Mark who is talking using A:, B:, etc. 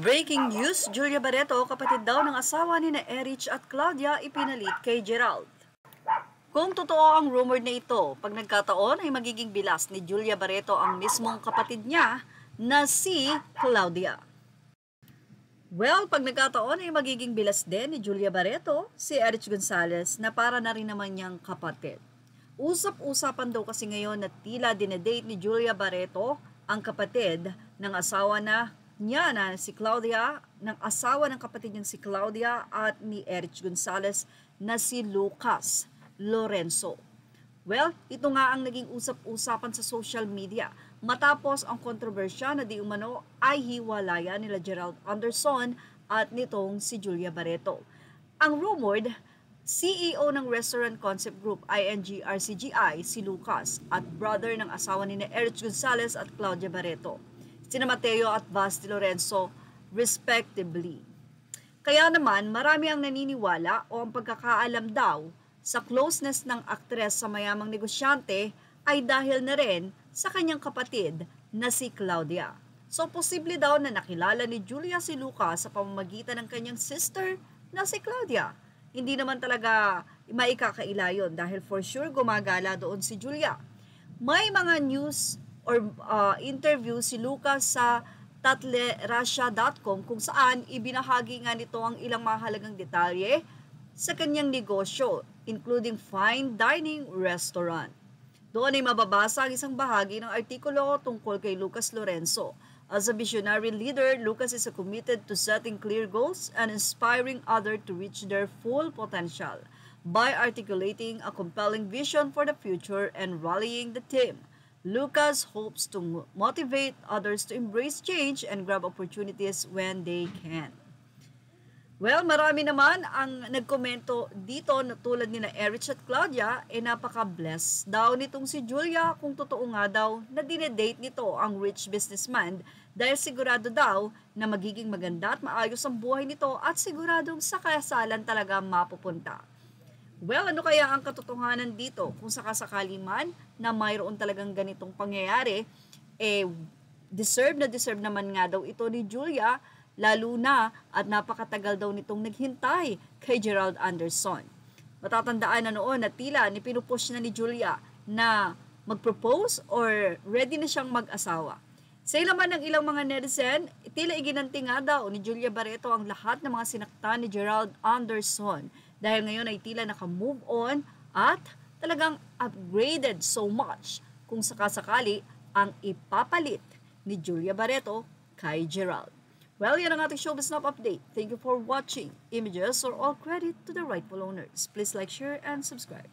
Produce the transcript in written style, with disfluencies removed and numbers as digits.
A: Breaking news, Julia Barreto, kapatid daw ng asawa ni na Erich at Claudia, ipinalit kay Gerald. Kung totoo ang rumor na ito, pag nagkataon ay magiging bilas ni Julia Barreto ang mismong kapatid niya na si Claudia. Well, pag nagkataon ay magiging bilas din ni Julia Barreto si Erich Gonzalez na para na rin naman niyang kapatid. Usap-usapan daw kasi ngayon na tila dinedate ni Julia Barreto ang kapatid ng asawa niya na si Claudia, ng asawa ng kapatid niyang si Claudia at ni Erich Gonzalez na si Lucas Lorenzo. Well, ito nga ang naging usap-usapan sa social media matapos ang kontrobersya na di umano ay hiwalayan nila Gerald Anderson at nitong si Julia Barreto. Ang rumored, CEO ng Restaurant Concept Group ING RCGI si Lucas at brother ng asawa ni Erich Gonzalez at Claudia Barreto, sina Mateo at Basti Lorenzo respectively. Kaya naman marami ang naniniwala o ang pagkakaalam daw sa closeness ng aktres sa mayamang negosyante ay dahil na rin sa kanyang kapatid na si Claudia. So posible daw na nakilala ni Julia si Lucas sa pamamagitan ng kanyang sister na si Claudia. Hindi naman talaga maikakaila yun dahil for sure gumagala doon si Julia. May mga news or interview si Lucas sa tatlerasya.com kung saan ibinahagi nga nito ang ilang mahalagang detalye sa kanyang negosyo, including fine dining restaurant. Doon ay mababasa ang isang bahagi ng artikulo tungkol kay Lucas Lorenzo. As a visionary leader, Lucas is committed to setting clear goals and inspiring others to reach their full potential by articulating a compelling vision for the future and rallying the team. Lucas hopes to motivate others to embrace change and grab opportunities when they can. Well, marami naman ang nagkomento dito na tulad ni na Erich at Claudia, napaka-blessed daw nitong si Julia kung totoo nga daw na dinedate nito ang rich businessman dahil sigurado daw na magiging maganda at maayos ang buhay nito at siguradong sa kasalan talaga mapupunta. Well, ano kaya ang katotohanan dito? Kung sakasakali man na mayroon talagang ganitong pangyayari, deserve naman nga daw ito ni Julia, lalo na at napakatagal daw nitong naghintay kay Gerald Anderson. Matatandaan na noon na tila pinupush na ni Julia na mag-propose or ready na siyang mag-asawa. Sa ilaman ng ilang mga netizen, tila iginanti nga daw ni Julia Barreto ang lahat ng mga sinaktan ni Gerald Anderson dahil ngayon ay tila naka-move on at talagang upgraded so much kung sakasakali ang ipapalit ni Julia Barreto kay Gerald. Well, yan ang ating Showbiz Snap update. Thank you for watching. Images or all credit to the rightful owners. Please like, share, and subscribe.